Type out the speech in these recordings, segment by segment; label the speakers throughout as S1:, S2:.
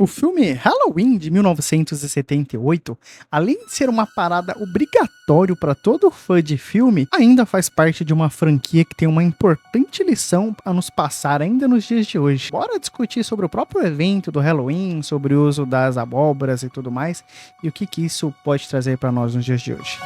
S1: O filme Halloween de 1978, além de ser uma parada obrigatório para todo fã de filme, ainda faz parte de uma franquia que tem uma importante lição a nos passar ainda nos dias de hoje. Bora discutir sobre o próprio evento do Halloween, sobre o uso das abóboras e tudo mais, e o que isso pode trazer para nós nos dias de hoje.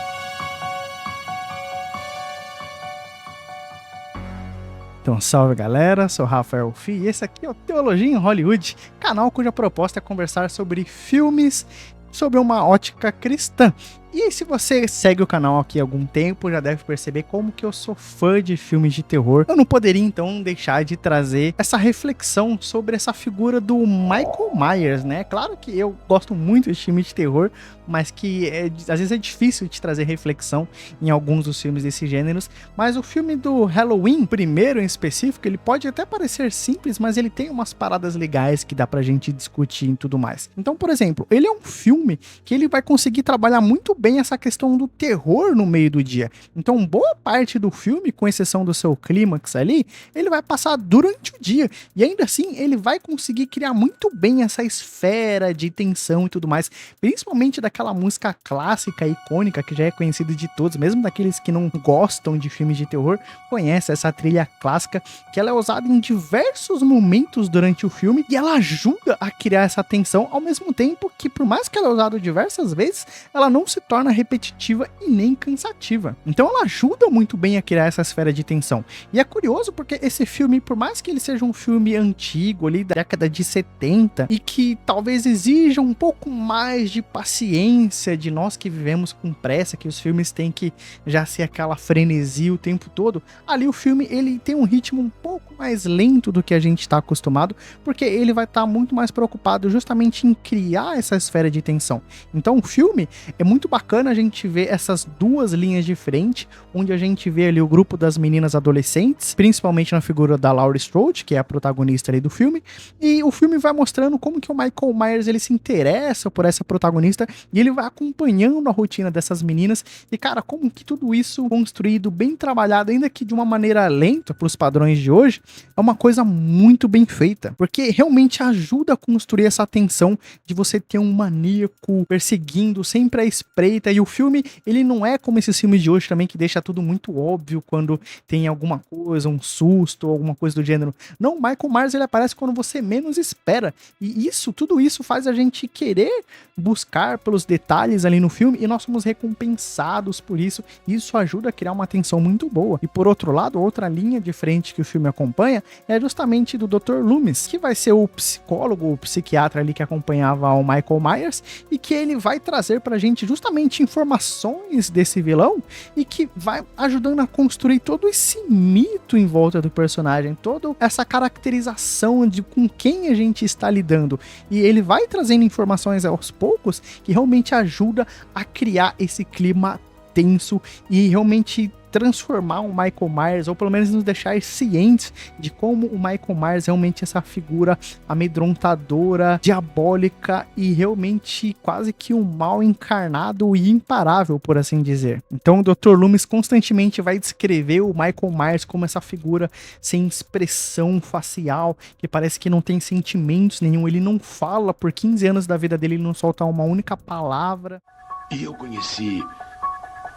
S1: Então, salve galera, sou Rafael Fi e esse aqui é o Teologia em Hollywood, canal cuja proposta é conversar sobre filmes sobre uma ótica cristã. E se você segue o canal aqui há algum tempo, já deve perceber como que eu sou fã de filmes de terror. Eu não poderia então deixar de trazer essa reflexão sobre essa figura do Michael Myers, né? Claro que eu gosto muito de filmes de terror, mas que às vezes é difícil de trazer reflexão em alguns dos filmes desses gêneros. Mas o filme do Halloween, primeiro em específico, ele pode até parecer simples, mas ele tem umas paradas legais que dá pra gente discutir e tudo mais. Então, por exemplo, ele é um filme que ele vai conseguir trabalhar muito bem essa questão do terror no meio do dia. Então, boa parte do filme, com exceção do seu clímax ali, ele vai passar durante o dia. E ainda assim, ele vai conseguir criar muito bem essa esfera de tensão e tudo mais. Principalmente daquela música clássica, icônica, que já é conhecida de todos, mesmo daqueles que não gostam de filmes de terror, conhecem essa trilha clássica, que ela é usada em diversos momentos durante o filme, e ela ajuda a criar essa tensão, ao mesmo tempo que, por mais que ela é usada diversas vezes, ela não se torna repetitiva e nem cansativa. Então ela ajuda muito bem a criar essa esfera de tensão. E é curioso porque esse filme, por mais que ele seja um filme antigo, ali da década de 70, e que talvez exija um pouco mais de paciência de nós que vivemos com pressa, que os filmes têm que já ser aquela frenesia o tempo todo, ali o filme ele tem um ritmo um pouco mais lento do que a gente está acostumado, porque ele vai estar muito mais preocupado justamente em criar essa esfera de tensão. Então o filme é muito bacana a gente ver essas duas linhas de frente, onde a gente vê ali o grupo das meninas adolescentes, principalmente na figura da Laurie Strode, que é a protagonista ali do filme, e o filme vai mostrando como que o Michael Myers ele se interessa por essa protagonista, e ele vai acompanhando a rotina dessas meninas, e cara, como que tudo isso construído, bem trabalhado, ainda que de uma maneira lenta para os padrões de hoje, é uma coisa muito bem feita, porque realmente ajuda a construir essa tensão de você ter um maníaco perseguindo sempre a espreita, e o filme, ele não é como esses filmes de hoje também, que deixa tudo muito óbvio quando tem alguma coisa, um susto, ou alguma coisa do gênero. Não, Michael Myers, ele aparece quando você menos espera, e tudo isso faz a gente querer buscar pelos detalhes ali no filme, e nós somos recompensados por isso, e isso ajuda a criar uma tensão muito boa. E por outro lado, outra linha de frente que o filme acompanha é justamente do Dr. Loomis, que vai ser o psicólogo, o psiquiatra ali que acompanhava o Michael Myers, e que ele vai trazer pra gente justamente informações desse vilão, e que vai ajudando a construir todo esse mito em volta do personagem, toda essa caracterização de com quem a gente está lidando, e ele vai trazendo informações aos poucos que realmente ajuda a criar esse clima tenso e realmente transformar o Michael Myers, ou pelo menos nos deixar cientes de como o Michael Myers realmente é essa figura amedrontadora, diabólica e realmente quase que um mal encarnado e imparável, por assim dizer. Então o Dr. Loomis constantemente vai descrever o Michael Myers como essa figura sem expressão facial, que parece que não tem sentimentos nenhum, ele não fala por 15 anos da vida dele, ele não solta uma única palavra.
S2: E eu conheci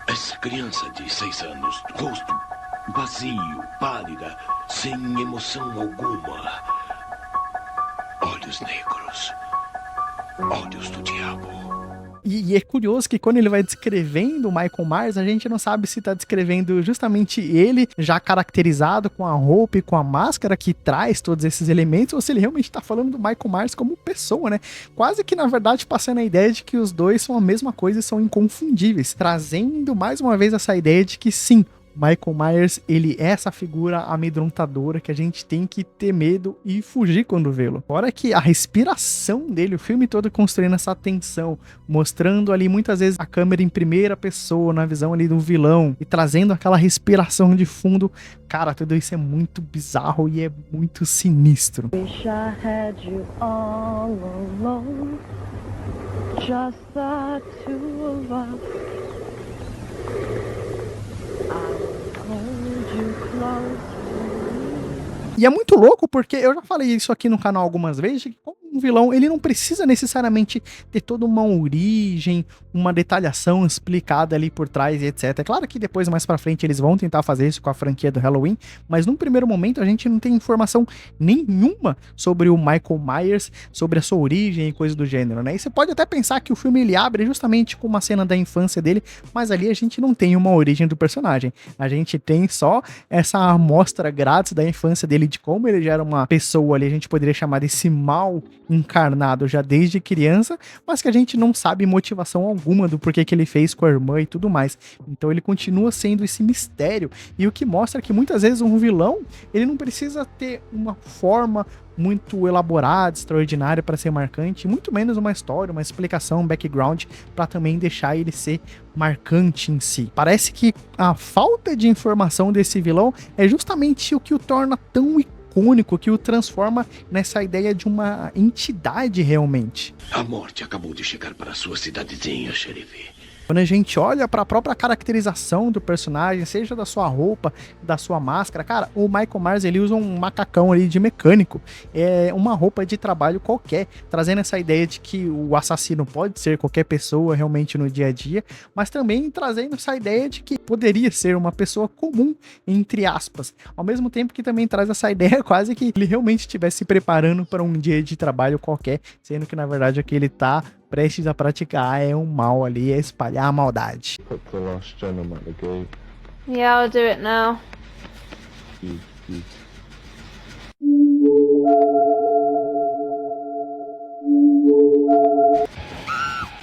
S2: essa criança de 6 anos, rosto vazio, pálida, sem emoção alguma. Olhos negros, olhos do diabo.
S1: E é curioso que quando ele vai descrevendo o Michael Myers, a gente não sabe se tá descrevendo justamente ele, já caracterizado com a roupa e com a máscara que traz todos esses elementos, ou se ele realmente tá falando do Michael Myers como pessoa, né? Quase que, na verdade, passando a ideia de que os dois são a mesma coisa e são inconfundíveis, trazendo mais uma vez essa ideia de que sim, Michael Myers, ele é essa figura amedrontadora que a gente tem que ter medo e fugir quando vê-lo. Fora que a respiração dele, o filme todo construindo essa tensão, mostrando ali muitas vezes a câmera em primeira pessoa, na visão ali do vilão, e trazendo aquela respiração de fundo. Cara, tudo isso é muito bizarro e é muito sinistro.
S3: Wish I had you all alone, just the two of us.
S1: E é muito louco porque eu já falei isso aqui no canal algumas vezes, que como um vilão, ele não precisa necessariamente ter toda uma origem, uma detalhação explicada ali por trás e etc. É claro que depois, mais pra frente, eles vão tentar fazer isso com a franquia do Halloween, mas num primeiro momento a gente não tem informação nenhuma sobre o Michael Myers, sobre a sua origem e coisa do gênero, né? E você pode até pensar que o filme ele abre justamente com uma cena da infância dele, mas ali a gente não tem uma origem do personagem. A gente tem só essa amostra grátis da infância dele, de como ele já era uma pessoa ali, a gente poderia chamar desse mal encarnado já desde criança, mas que a gente não sabe motivação alguma do porquê que ele fez com a irmã e tudo mais. Então ele continua sendo esse mistério, e o que mostra que muitas vezes um vilão, ele não precisa ter uma forma muito elaborada, extraordinária para ser marcante, muito menos uma história, uma explicação, um background para também deixar ele ser marcante em si. Parece que a falta de informação desse vilão é justamente o que o torna tão icônico, que o transforma nessa ideia de uma entidade realmente.
S2: A morte acabou de chegar para a sua cidadezinha, xerife.
S1: Quando a gente olha para a própria caracterização do personagem, seja da sua roupa, da sua máscara, cara, o Michael Myers ele usa um macacão ali de mecânico, é uma roupa de trabalho qualquer, trazendo essa ideia de que o assassino pode ser qualquer pessoa realmente no dia a dia, mas também trazendo essa ideia de que poderia ser uma pessoa comum, entre aspas, ao mesmo tempo que também traz essa ideia quase que ele realmente estivesse se preparando para um dia de trabalho qualquer, sendo que na verdade o que ele tá prestes a praticar é um mal ali, é espalhar a maldade.
S4: Put the last gentleman at the gate.
S3: Yeah, I'll do it now.
S4: You.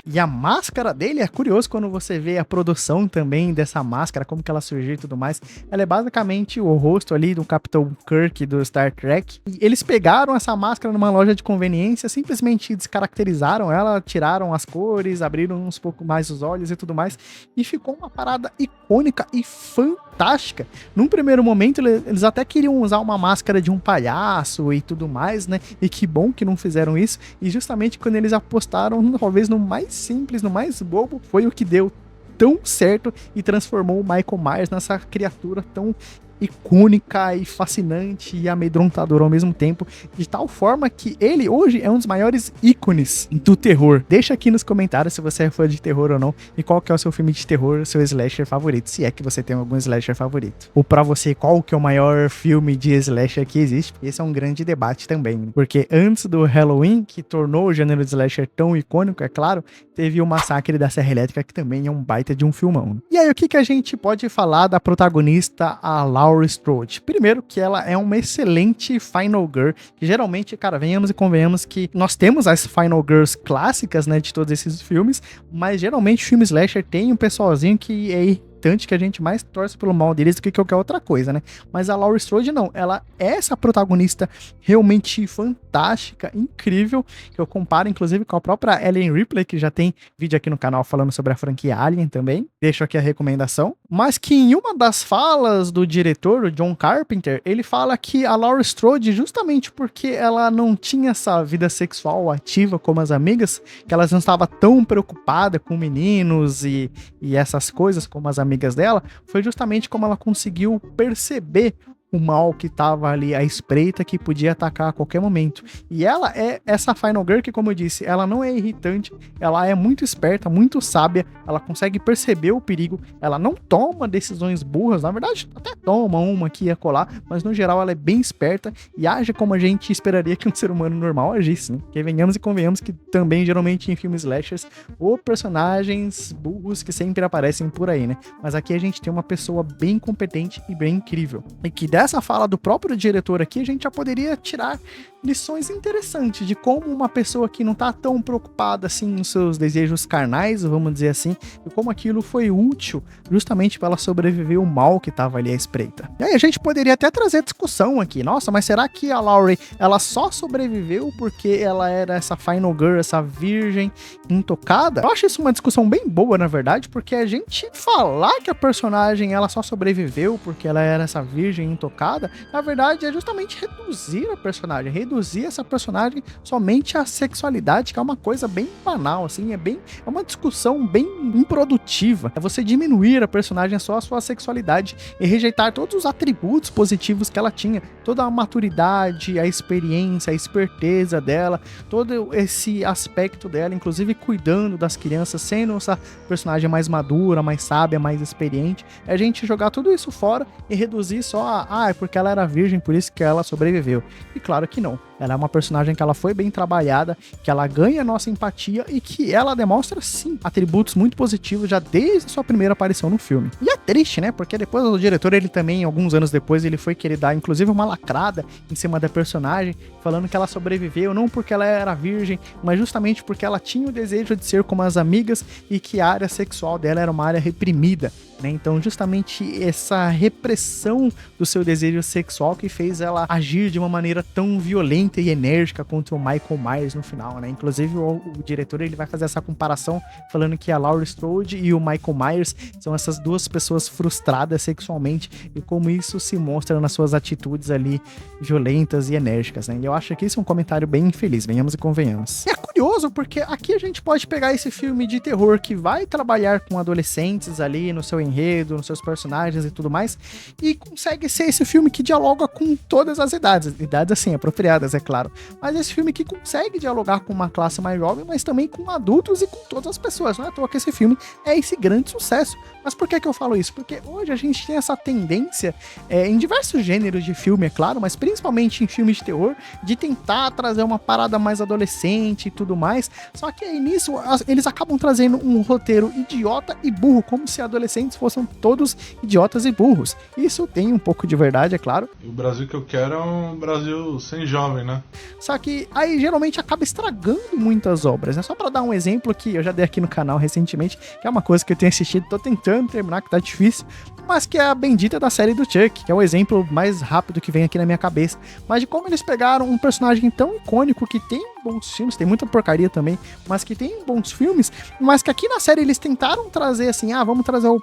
S1: E a máscara dele é curioso quando você vê a produção também dessa máscara, como que ela surgiu e tudo mais. Ela é basicamente o rosto ali do Capitão Kirk do Star Trek. E eles pegaram essa máscara numa loja de conveniência, simplesmente descaracterizaram ela, tiraram as cores, abriram uns pouco mais os olhos e tudo mais. E ficou uma parada icônica e fantástica. Num primeiro momento, eles até queriam usar uma máscara de um palhaço e tudo mais, né? E que bom que não fizeram isso. E justamente quando eles apostaram, talvez no mais simples, no mais bobo, foi o que deu tão certo e transformou o Michael Myers nessa criatura tão icônica e fascinante e amedrontadora ao mesmo tempo, de tal forma que ele hoje é um dos maiores ícones do terror. Deixa aqui nos comentários se você é fã de terror ou não, e qual que é o seu filme de terror, o seu slasher favorito, se é que você tem algum slasher favorito. Ou pra você, qual que é o maior filme de slasher que existe? Esse é um grande debate também, né? Porque antes do Halloween, que tornou o gênero de slasher tão icônico, é claro, teve o Massacre da Serra Elétrica, que também é um baita de um filmão. E aí, o que a gente pode falar da protagonista, a Laurie Strode? Primeiro, que ela é uma excelente Final Girl, que geralmente, cara, venhamos e convenhamos que nós temos as Final Girls clássicas, né, de todos esses filmes, mas geralmente o filme slasher tem um pessoalzinho que é irritante, que a gente mais torce pelo mal deles do que qualquer outra coisa, né? Mas a Laurie Strode não, ela é essa protagonista realmente fantástica, incrível, que eu comparo inclusive com a própria Ellen Ripley, que já tem vídeo aqui no canal falando sobre a franquia Alien também, deixo aqui a recomendação, mas que em uma das falas do diretor, o John Carpenter, ele fala que a Laurie Strode, justamente porque ela não tinha essa vida sexual ativa como as amigas, que elas não estavam tão preocupadas com meninos e essas coisas como as amigas dela, foi justamente como ela conseguiu perceber o mal que tava ali à espreita, que podia atacar a qualquer momento. E ela é essa Final Girl que, como eu disse, ela não é irritante, ela é muito esperta, muito sábia, ela consegue perceber o perigo, ela não toma decisões burras, na verdade até toma uma aqui e acolá, mas no geral ela é bem esperta e age como a gente esperaria que um ser humano normal agisse, né? Porque venhamos e convenhamos que também geralmente em filmes slashers, ou personagens burros que sempre aparecem por aí, né? Mas aqui a gente tem uma pessoa bem competente e bem incrível. E que dessa fala do próprio diretor aqui, a gente já poderia tirar lições interessantes de como uma pessoa que não tá tão preocupada assim nos seus desejos carnais, vamos dizer assim, e como aquilo foi útil justamente para ela sobreviver ao mal que tava ali à espreita. E aí a gente poderia até trazer discussão aqui, nossa, mas será que a Laurie, ela só sobreviveu porque ela era essa Final Girl, essa virgem intocada? Eu acho isso uma discussão bem boa, na verdade, porque a gente falar que a personagem ela só sobreviveu porque ela era essa virgem intocada, na verdade é justamente reduzir a personagem, reduzir reduzir essa personagem somente à sexualidade, que é uma coisa bem banal, assim, é uma discussão bem improdutiva. É você diminuir a personagem só a sua sexualidade e rejeitar todos os atributos positivos que ela tinha, toda a maturidade, a experiência, a esperteza dela, todo esse aspecto dela, inclusive cuidando das crianças, sendo essa personagem mais madura, mais sábia, mais experiente. É a gente jogar tudo isso fora e reduzir só é porque ela era virgem, por isso que ela sobreviveu. E claro que não. Ela é uma personagem que ela foi bem trabalhada, que ela ganha nossa empatia e que ela demonstra, sim, atributos muito positivos já desde a sua primeira aparição no filme. E é triste, né? Porque depois o diretor, ele também, alguns anos depois, ele foi querer dar, inclusive, uma lacrada em cima da personagem, falando que ela sobreviveu não porque ela era virgem, mas justamente porque ela tinha o desejo de ser como as amigas e que a área sexual dela era uma área reprimida, né? Então, justamente essa repressão do seu desejo sexual que fez ela agir de uma maneira tão violenta e enérgica contra o Michael Myers no final, né? Inclusive, o diretor, ele vai fazer essa comparação falando que a Laurie Strode e o Michael Myers são essas duas pessoas frustradas sexualmente e como isso se mostra nas suas atitudes ali violentas e enérgicas, né? E eu acho que isso é um comentário bem infeliz, venhamos e convenhamos. E é curioso porque aqui a gente pode pegar esse filme de terror que vai trabalhar com adolescentes ali no seu enredo, nos seus personagens e tudo mais, e consegue ser esse filme que dialoga com todas as idades assim, apropriadas, é claro, mas esse filme que consegue dialogar com uma classe mais jovem, mas também com adultos e com todas as pessoas. Não é à toa que esse filme é esse grande sucesso. Mas por que eu falo isso? Porque hoje a gente tem essa tendência, em diversos gêneros de filme, é claro, mas principalmente em filmes de terror, de tentar trazer uma parada mais adolescente e tudo mais, só que aí nisso eles acabam trazendo um roteiro idiota e burro, como se adolescentes fossem todos idiotas e burros. Isso tem um pouco de verdade, é claro.
S5: E o Brasil que eu quero é um Brasil sem jovem, né?
S1: Só que aí geralmente acaba estragando muitas obras, né? Só pra dar um exemplo que eu já dei aqui no canal recentemente, que é uma coisa que eu tenho assistido, tô tentando terminar, que tá difícil, mas que é a bendita da série do Chuck, que é o exemplo mais rápido que vem aqui na minha cabeça, mas de como eles pegaram um personagem tão icônico que tem bons filmes, tem muita porcaria também, mas que tem bons filmes, mas que aqui na série eles tentaram trazer assim, vamos trazer o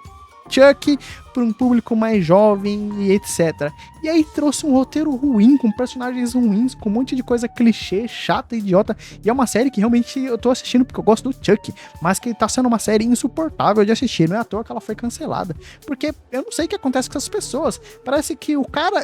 S1: Chuck para um público mais jovem e etc. E aí trouxe um roteiro ruim, com personagens ruins, com um monte de coisa clichê, chata, idiota. E é uma série que realmente eu tô assistindo porque eu gosto do Chuck, mas que tá sendo uma série insuportável de assistir. Não é à toa que ela foi cancelada. Porque eu não sei o que acontece com essas pessoas. Parece que o cara,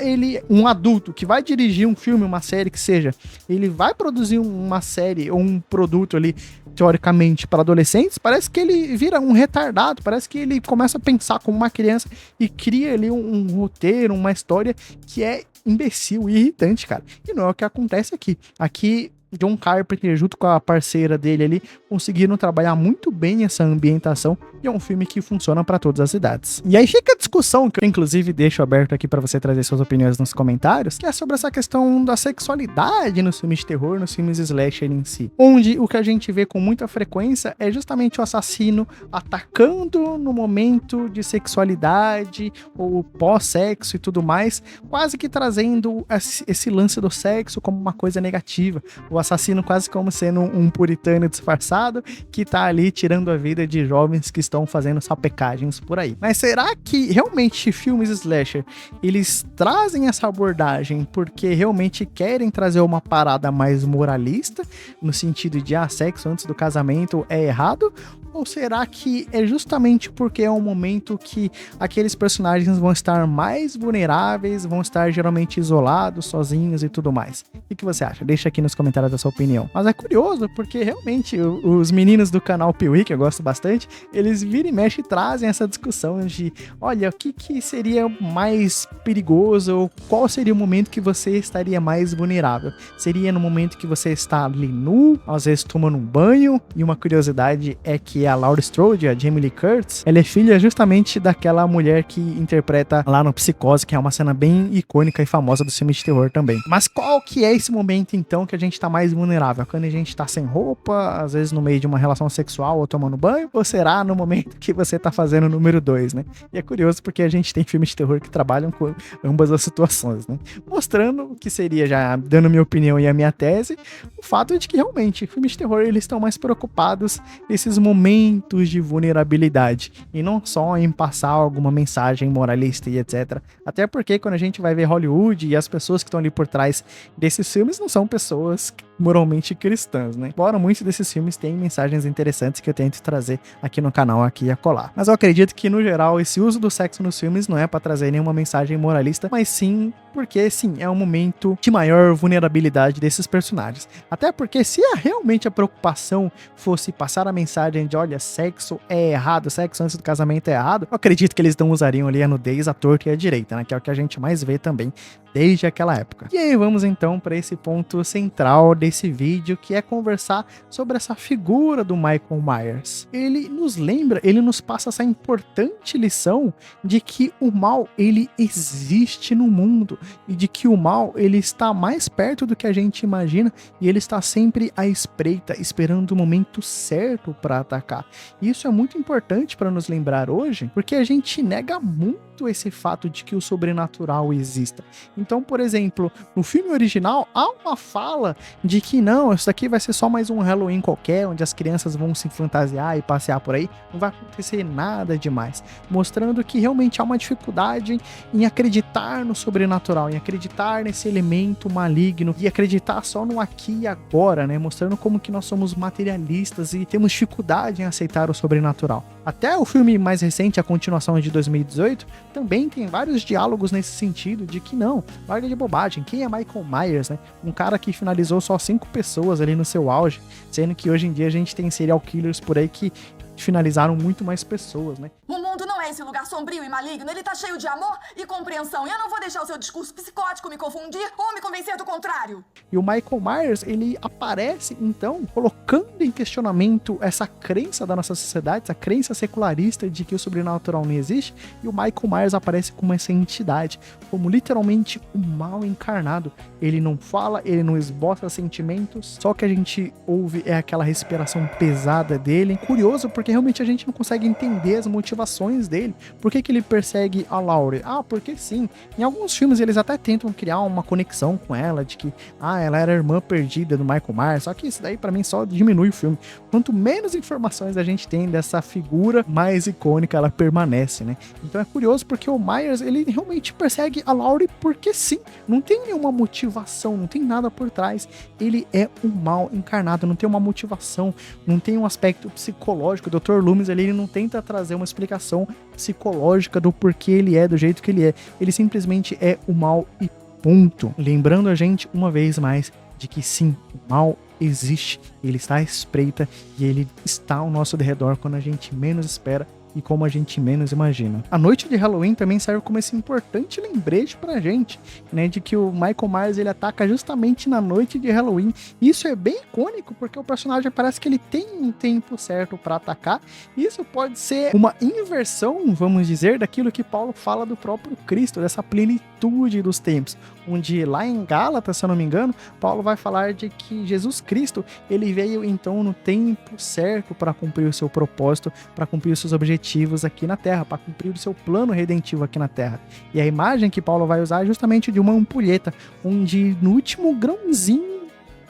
S1: um adulto que vai dirigir um filme, uma série que seja, ele vai produzir uma série ou um produto ali, teoricamente, para adolescentes, parece que ele vira um retardado, parece que ele começa a pensar como uma criança e cria ali um roteiro, uma história que é imbecil e irritante, cara. E não é o que acontece aqui. Aqui, John Carpenter, junto com a parceira dele ali, conseguiram trabalhar muito bem essa ambientação e é um filme que funciona para todas as idades. E aí fica a discussão, que eu inclusive deixo aberto aqui para você trazer suas opiniões nos comentários, que é sobre essa questão da sexualidade nos filmes de terror, nos filmes slasher em si. Onde o que a gente vê com muita frequência é justamente o assassino atacando no momento de sexualidade ou pós-sexo e tudo mais, quase que trazendo esse lance do sexo como uma coisa negativa. O assassino quase como sendo um puritano disfarçado que tá ali tirando a vida de jovens que estão fazendo sapecagens por aí. Mas será que realmente filmes slasher, eles trazem essa abordagem porque realmente querem trazer uma parada mais moralista, no sentido de sexo antes do casamento é errado? Ou será que é justamente porque é um momento que aqueles personagens vão estar mais vulneráveis, vão estar geralmente isolados, sozinhos e tudo mais? O que você acha? Deixa aqui nos comentários a sua opinião. Mas é curioso porque realmente os meninos do canal Piuí, que eu gosto bastante, eles viram e mexem e trazem essa discussão de, olha, o que seria mais perigoso ou qual seria o momento que você estaria mais vulnerável? Seria no momento que você está ali nu, às vezes tomando um banho, e uma curiosidade é que a Laurie Strode, a Jamie Lee Curtis, ela é filha justamente daquela mulher que interpreta lá no Psicose, que é uma cena bem icônica e famosa do filme de terror também. Mas qual que é esse momento então que a gente tá mais vulnerável? Quando a gente tá sem roupa, às vezes no meio de uma relação sexual ou tomando banho? Ou será no momento que você tá fazendo o número 2, né? E é curioso porque a gente tem filmes de terror que trabalham com ambas as situações, né? Mostrando o que seria, já dando minha opinião e a minha tese, o fato de que realmente filmes de terror eles estão mais preocupados nesses momentos de vulnerabilidade e não só em passar alguma mensagem moralista e etc. Até porque quando a gente vai ver Hollywood e as pessoas que estão ali por trás desses filmes não são pessoas moralmente cristãs, né? Embora muitos desses filmes tenham mensagens interessantes que eu tento trazer aqui no canal, aqui e acolá. Mas eu acredito que, no geral, esse uso do sexo nos filmes não é pra trazer nenhuma mensagem moralista, mas sim porque, sim, é um momento de maior vulnerabilidade desses personagens. Até porque se realmente a preocupação fosse passar a mensagem de, olha, sexo é errado, sexo antes do casamento é errado, eu acredito que eles não usariam ali a nudez à torta e à direita, né? Que é o que a gente mais vê também desde aquela época. E aí vamos então para esse ponto central desse vídeo, que é conversar sobre essa figura do Michael Myers. Ele nos lembra, ele nos passa essa importante lição de que o mal, ele existe no mundo e de que o mal, ele está mais perto do que a gente imagina e ele está sempre à espreita, esperando o momento certo para atacar. E isso é muito importante para nos lembrar hoje, porque a gente nega muito esse fato de que o sobrenatural exista. Então, por exemplo, no filme original há uma fala de que não, isso daqui vai ser só mais um Halloween qualquer, onde as crianças vão se fantasiar e passear por aí, não vai acontecer nada demais, mostrando que realmente há uma dificuldade em acreditar no sobrenatural, em acreditar nesse elemento maligno e acreditar só no aqui e agora, né? Mostrando como que nós somos materialistas e temos dificuldade em aceitar o sobrenatural. Até o filme mais recente, a continuação de 2018, também tem vários diálogos nesse sentido de que não, larga de bobagem, quem é Michael Myers, né? Um cara que finalizou só 5 pessoas ali no seu auge, sendo que hoje em dia a gente tem serial killers por aí que finalizaram muito mais pessoas, né?
S6: O mundo não é esse lugar sombrio e maligno, ele tá cheio de amor e compreensão, e eu não vou deixar o seu discurso psicótico me confundir ou me convencer do contrário.
S1: E o Michael Myers, ele aparece, então, colocando em questionamento essa crença da nossa sociedade, essa crença secularista de que o sobrenatural não existe, e o Michael Myers aparece como essa entidade, como literalmente o mal encarnado. Ele não fala, ele não esboça sentimentos, só que a gente ouve é aquela respiração pesada dele. Curioso, porque realmente a gente não consegue entender as motivações dele. Por que ele persegue a Laurie? Ah, porque sim. Em alguns filmes eles até tentam criar uma conexão com ela, de que ela era a irmã perdida do Michael Myers, só que isso daí pra mim só diminui o filme. Quanto menos informações a gente tem dessa figura, mais icônica ela permanece, né? Então é curioso porque o Myers, ele realmente persegue a Laurie porque sim. Não tem nenhuma motivação, não tem nada por trás. Ele é um mal encarnado, não tem uma motivação, não tem um aspecto psicológico. O Dr. Loomis, ele não tenta trazer uma explicação psicológica do porquê ele é do jeito que ele é. Ele simplesmente é o mal e ponto. Lembrando a gente, uma vez mais, de que sim, o mal existe, ele está à espreita e ele está ao nosso derredor quando a gente menos espera e como a gente menos imagina. A noite de Halloween também serve como esse importante lembrete pra gente, né, de que o Michael Myers, ele ataca justamente na noite de Halloween. Isso é bem icônico, porque o personagem parece que ele tem um tempo certo pra atacar. Isso pode ser uma inversão, vamos dizer, daquilo que Paulo fala do próprio Cristo, dessa plenitude dos tempos, onde lá em Gálatas, se eu não me engano, Paulo vai falar de que Jesus Cristo, ele veio então no tempo certo para cumprir o seu propósito, para cumprir os seus objetivos aqui na Terra, para cumprir o seu plano redentivo aqui na Terra. E a imagem que Paulo vai usar é justamente de uma ampulheta, onde no último grãozinho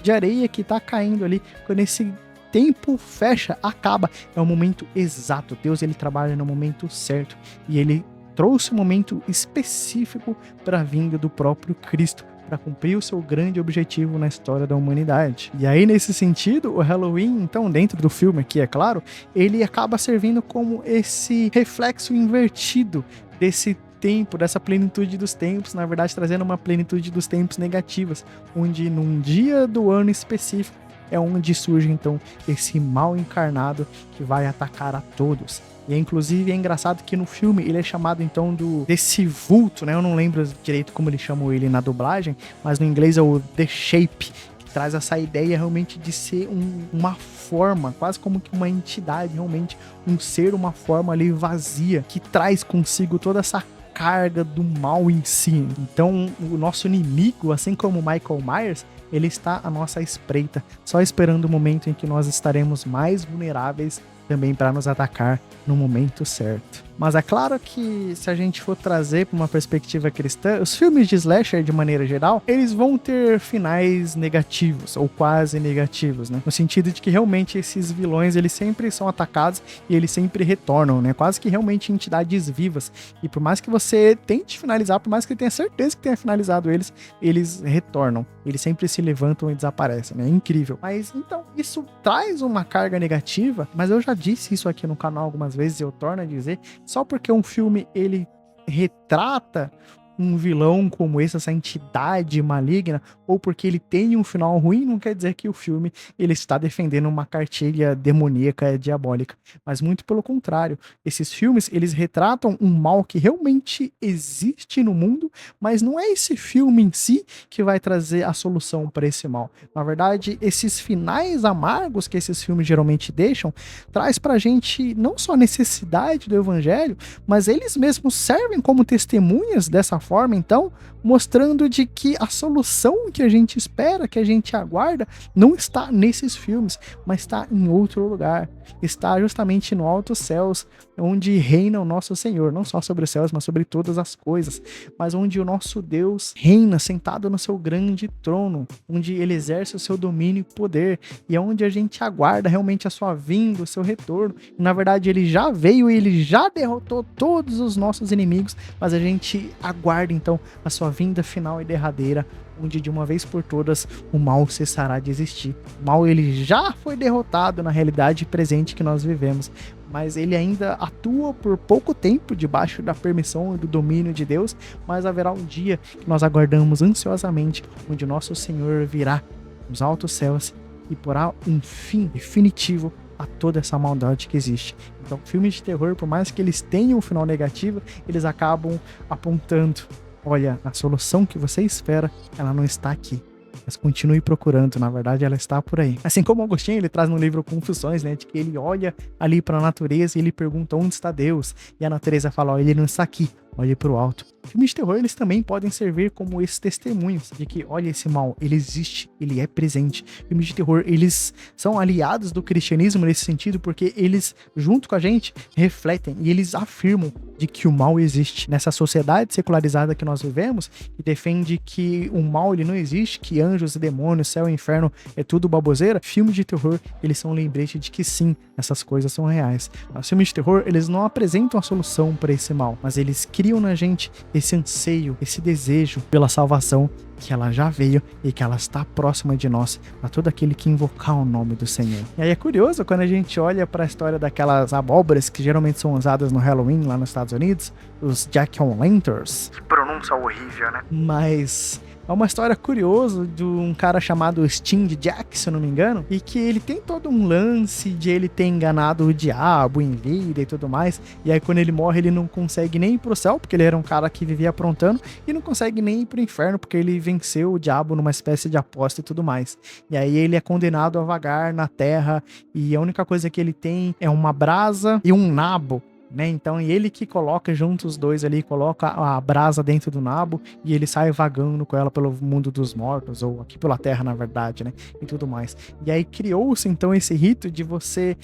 S1: de areia que tá caindo ali, quando esse tempo fecha, acaba, é o momento exato. Deus, ele trabalha no momento certo e ele trouxe um momento específico para a vinda do próprio Cristo, para cumprir o seu grande objetivo na história da humanidade. E aí, nesse sentido, o Halloween, então, dentro do filme aqui, é claro, ele acaba servindo como esse reflexo invertido desse tempo, dessa plenitude dos tempos, na verdade trazendo uma plenitude dos tempos negativas, onde num dia do ano específico é onde surge então esse mal encarnado que vai atacar a todos. E inclusive é engraçado que no filme ele é chamado então desse vulto, né? Eu não lembro direito como eles chamam ele na dublagem, mas no inglês é o The Shape, que traz essa ideia realmente de ser uma forma, quase como que uma entidade, realmente um ser, uma forma ali vazia, que traz consigo toda essa carga do mal em si. Então o nosso inimigo, assim como o Michael Myers, ele está à nossa espreita, só esperando o momento em que nós estaremos mais vulneráveis também para nos atacar no momento certo. Mas é claro que se a gente for trazer para uma perspectiva cristã, os filmes de slasher, de maneira geral, eles vão ter finais negativos, ou quase negativos, né? No sentido de que realmente esses vilões, eles sempre são atacados e eles sempre retornam, né? Quase que realmente entidades vivas. E por mais que você tente finalizar, por mais que tenha certeza que tenha finalizado eles, eles retornam. Eles sempre se levantam e desaparecem, né? É incrível. Mas então, isso traz uma carga negativa, mas eu já disse isso aqui no canal algumas vezes, eu torno a dizer, só porque um filme ele retrata um vilão como esse, essa entidade maligna, ou porque ele tem um final ruim, não quer dizer que o filme ele está defendendo uma cartilha demoníaca, diabólica, mas muito pelo contrário. Esses filmes, eles retratam um mal que realmente existe no mundo, mas não é esse filme em si que vai trazer a solução para esse mal. Na verdade, esses finais amargos que esses filmes geralmente deixam, traz pra gente não só a necessidade do evangelho, mas eles mesmos servem como testemunhas dessa forma, então, mostrando de que a solução que a gente espera, que a gente aguarda, não está nesses filmes, mas está em outro lugar. Está justamente no altos céus, onde reina o nosso Senhor, não só sobre os céus, mas sobre todas as coisas, mas onde o nosso Deus reina sentado no seu grande trono, onde ele exerce o seu domínio e poder, e é onde a gente aguarda realmente a sua vinda, o seu retorno. E, na verdade, ele já veio e ele já derrotou todos os nossos inimigos, mas a gente aguarda então a sua vinda final e derradeira, onde de uma vez por todas o mal cessará de existir. O mal ele já foi derrotado na realidade presente que nós vivemos, mas ele ainda atua por pouco tempo debaixo da permissão e do domínio de Deus, mas haverá um dia que nós aguardamos ansiosamente, onde nosso Senhor virá nos altos céus e porá um fim definitivo a toda essa maldade que existe. Então, filmes de terror, por mais que eles tenham um final negativo, eles acabam apontando: olha, a solução que você espera, ela não está aqui. Mas continue procurando, na verdade ela está por aí. Assim como Agostinho, ele traz no livro Confissões, né, de que ele olha ali para a natureza e ele pergunta onde está Deus. E a natureza fala: ó, ele não está aqui, olhe para o alto. Filmes de terror, eles também podem servir como esses testemunhos de que, olha, esse mal, ele existe, ele é presente. Filmes de terror, eles são aliados do cristianismo nesse sentido, porque eles, junto com a gente, refletem e eles afirmam de que o mal existe. Nessa sociedade secularizada que nós vivemos, que defende que o mal ele não existe, que anjos e demônios, céu e inferno é tudo baboseira, filmes de terror, eles são um lembrete de que sim, essas coisas são reais. Os filmes de terror, eles não apresentam a solução para esse mal, mas eles criam na gente esse anseio, esse desejo pela salvação, que ela já veio e que ela está próxima de nós, a todo aquele que invocar o nome do Senhor. E aí é curioso quando a gente olha para a história daquelas abóboras que geralmente são usadas no Halloween lá nos Estados Unidos, os Jack-o'-lanterns. Que pronúncia horrível, né? Mas é uma história curiosa de um cara chamado Sting Jack, se eu não me engano, e que ele tem todo um lance de ele ter enganado o diabo em vida e tudo mais, e aí quando ele morre ele não consegue nem ir pro céu, porque ele era um cara que vivia aprontando, e não consegue nem ir pro inferno, porque ele venceu o diabo numa espécie de aposta e tudo mais. E aí ele é condenado a vagar na terra, e a única coisa que ele tem é uma brasa e um nabo, né? Então, e ele que coloca junto os dois ali, coloca a brasa dentro do nabo e ele sai vagando com ela pelo mundo dos mortos, ou aqui pela terra, na verdade, né? E tudo mais. E aí criou-se então esse rito de você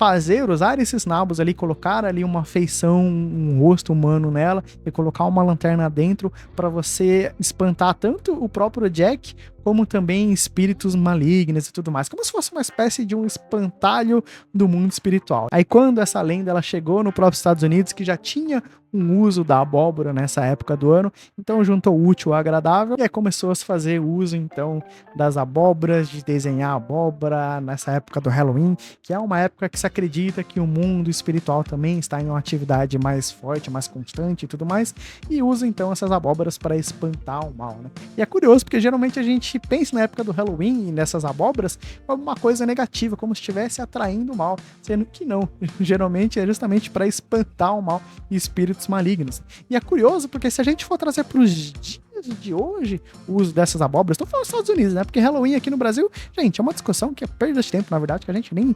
S1: usar esses nabos ali, colocar ali uma feição, um rosto humano nela e colocar uma lanterna dentro para você espantar tanto o próprio Jack como também espíritos malignos e tudo mais, como se fosse uma espécie de um espantalho do mundo espiritual. Aí quando essa lenda ela chegou no próprio Estados Unidos, que já tinha um uso da abóbora nessa época do ano, então juntou o útil ao agradável, e aí começou a se fazer uso então das abóboras, de desenhar abóbora nessa época do Halloween, que é uma época que se acredita que o mundo espiritual também está em uma atividade mais forte, mais constante e tudo mais, e usa então essas abóboras para espantar o mal, né? E é curioso, porque geralmente a gente pensa na época do Halloween e nessas abóboras como uma coisa negativa, como se estivesse atraindo o mal, sendo que não, geralmente é justamente para espantar o mal e espíritos malignos. E é curioso porque se a gente for trazer para os dias dias de hoje o uso dessas abóboras. Estou falando dos Estados Unidos, né? Porque Halloween aqui no Brasil, gente, é uma discussão que é perda de tempo, na verdade, que a gente nem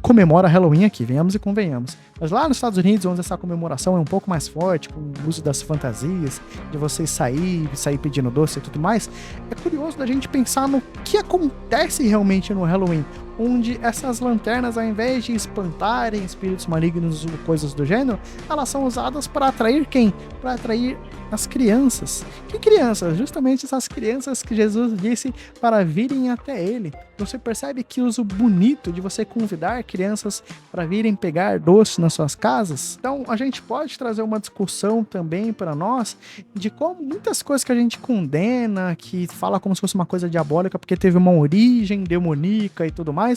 S1: comemora Halloween aqui, venhamos e convenhamos. Mas lá nos Estados Unidos, onde essa comemoração é um pouco mais forte, com o uso das fantasias, de você sair pedindo doce e tudo mais, é curioso da gente pensar no que acontece realmente no Halloween, onde essas lanternas, ao invés de espantarem espíritos malignos ou coisas do gênero, elas são usadas para atrair quem? Para atrair as crianças. Que crianças? Justamente essas crianças que Jesus disse para virem até ele. Você percebe que uso bonito de você convidar crianças para virem pegar doce nas suas casas? Então a gente pode trazer uma discussão também para nós de como muitas coisas que a gente condena, que fala como se fosse uma coisa diabólica porque teve uma origem demoníaca e tudo mais,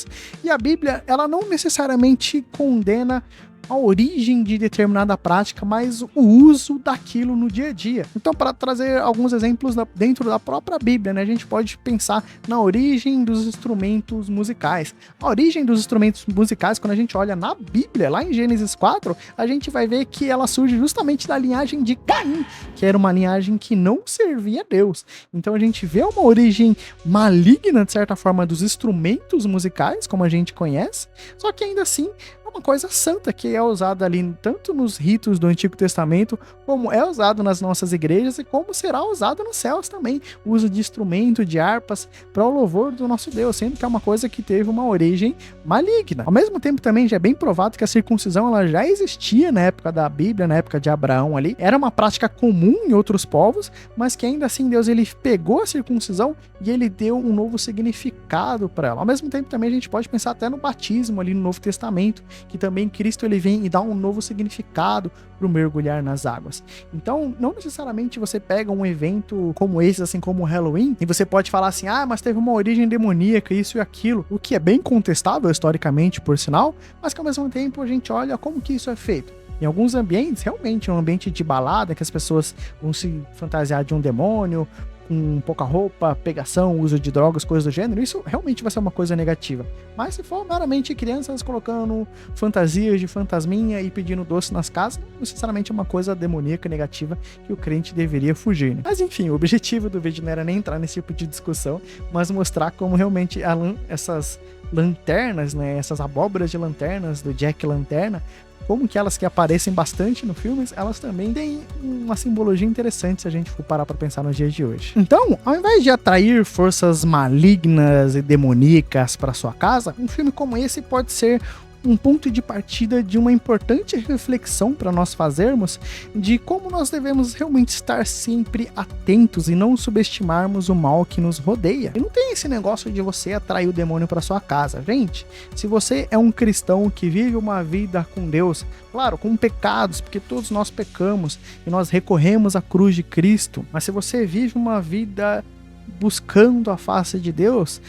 S1: e a Bíblia, ela não necessariamente condena a origem de determinada prática, mas o uso daquilo no dia a dia. Então, para trazer alguns exemplos dentro da própria Bíblia, né, a gente pode pensar na origem dos instrumentos musicais. A origem dos instrumentos musicais, quando a gente olha na Bíblia, lá em Gênesis 4, a gente vai ver que ela surge justamente da linhagem de Caim, que era uma linhagem que não servia a Deus. Então, a gente vê uma origem maligna, de certa forma, dos instrumentos musicais, como a gente conhece, só que ainda assim uma coisa santa que é usada ali tanto nos ritos do Antigo Testamento, como é usado nas nossas igrejas e como será usado nos céus também, o uso de instrumento, de harpas para o louvor do nosso Deus, sendo que é uma coisa que teve uma origem maligna. Ao mesmo tempo também já é bem provado que a circuncisão ela já existia na época da Bíblia, na época de Abraão ali, era uma prática comum em outros povos, mas que ainda assim Deus ele pegou a circuncisão e ele deu um novo significado para ela. Ao mesmo tempo também a gente pode pensar até no batismo ali no Novo Testamento, que também Cristo ele vem e dá um novo significado para o mergulhar nas águas. Então, não necessariamente você pega um evento como esse, assim como o Halloween, e você pode falar assim, mas teve uma origem demoníaca, isso e aquilo, o que é bem contestável historicamente, por sinal, mas que ao mesmo tempo a gente olha como que isso é feito. Em alguns ambientes, realmente, um ambiente de balada, que as pessoas vão se fantasiar de um demônio, com pouca roupa, pegação, uso de drogas, coisas do gênero, isso realmente vai ser uma coisa negativa. Mas se for meramente crianças colocando fantasias de fantasminha e pedindo doce nas casas, não necessariamente é uma coisa demoníaca negativa que o crente deveria fugir, né? Mas enfim, o objetivo do vídeo não era nem entrar nesse tipo de discussão, mas mostrar como realmente essas lanternas, né, essas abóboras de lanternas do Jack Lanterna, como que elas que aparecem bastante no filme, elas também têm uma simbologia interessante se a gente for parar pra pensar nos dias de hoje. Então, ao invés de atrair forças malignas e demoníacas para sua casa, um filme como esse pode ser um ponto de partida de uma importante reflexão para nós fazermos de como nós devemos realmente estar sempre atentos e não subestimarmos o mal que nos rodeia. E não tem esse negócio de você atrair o demônio para sua casa, gente. Se você é um cristão que vive uma vida com Deus, claro, com pecados, porque todos nós pecamos e nós recorremos à cruz de Cristo, mas se você vive uma vida buscando a face de Deus,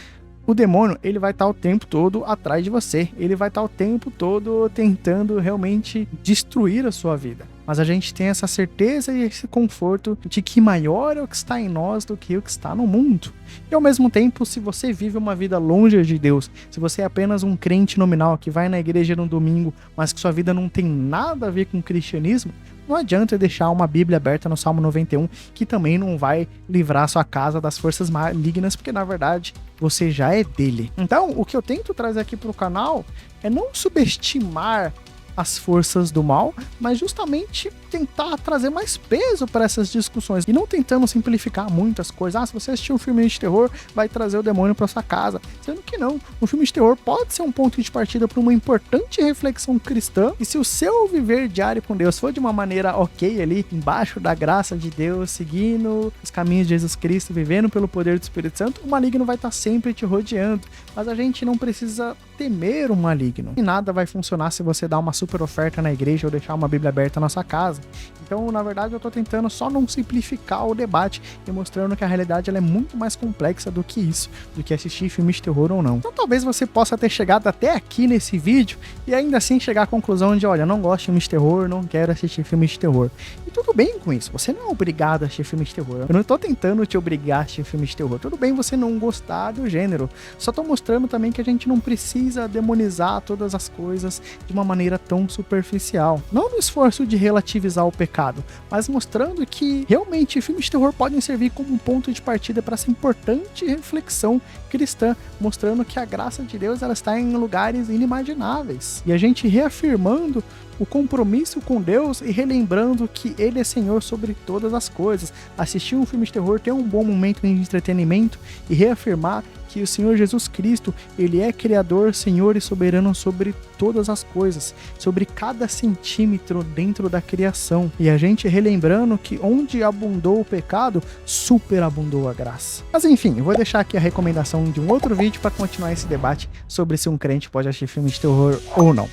S1: o demônio, ele vai estar o tempo todo atrás de você. Ele vai estar o tempo todo tentando realmente destruir a sua vida. Mas a gente tem essa certeza e esse conforto de que maior é o que está em nós do que o que está no mundo. E ao mesmo tempo, se você vive uma vida longe de Deus, se você é apenas um crente nominal que vai na igreja no domingo, mas que sua vida não tem nada a ver com o cristianismo, não adianta deixar uma Bíblia aberta no Salmo 91, que também não vai livrar sua casa das forças malignas, porque na verdade você já é dele. Então, o que eu tento trazer aqui para o canal é não subestimar as forças do mal, mas justamente tentar trazer mais peso para essas discussões e não tentando simplificar muitas coisas. Se você assistir um filme de terror, vai trazer o demônio para sua casa, sendo que não. Um filme de terror pode ser um ponto de partida para uma importante reflexão cristã, e se o seu viver diário com Deus for de uma maneira ok ali, embaixo da graça de Deus, seguindo os caminhos de Jesus Cristo, vivendo pelo poder do Espírito Santo, o maligno vai estar sempre te rodeando, mas a gente não precisa temer o maligno. E nada vai funcionar se você dar uma super oferta na igreja ou deixar uma Bíblia aberta na sua casa. Então, na verdade, eu tô tentando só não simplificar o debate e mostrando que a realidade ela é muito mais complexa do que isso, do que assistir filmes de terror ou não. Então, talvez você possa ter chegado até aqui nesse vídeo e ainda assim chegar à conclusão de, olha, não gosto de filmes de terror, não quero assistir filmes de terror. E tudo bem com isso, você não é obrigado a assistir filmes de terror. Eu não tô tentando te obrigar a assistir filmes de terror. Tudo bem você não gostar do gênero. Só tô mostrando também que a gente não precisa precisa demonizar todas as coisas de uma maneira tão superficial. Não no esforço de relativizar o pecado, mas mostrando que realmente filmes de terror podem servir como um ponto de partida para essa importante reflexão cristã, mostrando que a graça de Deus ela está em lugares inimagináveis. E a gente reafirmando o compromisso com Deus e relembrando que Ele é Senhor sobre todas as coisas. Assistir um filme de terror, ter um bom momento de entretenimento e reafirmar que o Senhor Jesus Cristo, Ele é Criador, Senhor e soberano sobre todas as coisas, sobre cada centímetro dentro da criação. E a gente relembrando que onde abundou o pecado, superabundou a graça. Mas enfim, eu vou deixar aqui a recomendação de um outro vídeo para continuar esse debate sobre se um crente pode assistir filme de terror ou não.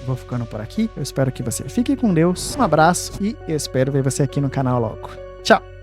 S1: Vou ficando por aqui, eu espero que você fique com Deus, um abraço e eu espero ver você aqui no canal logo. Tchau!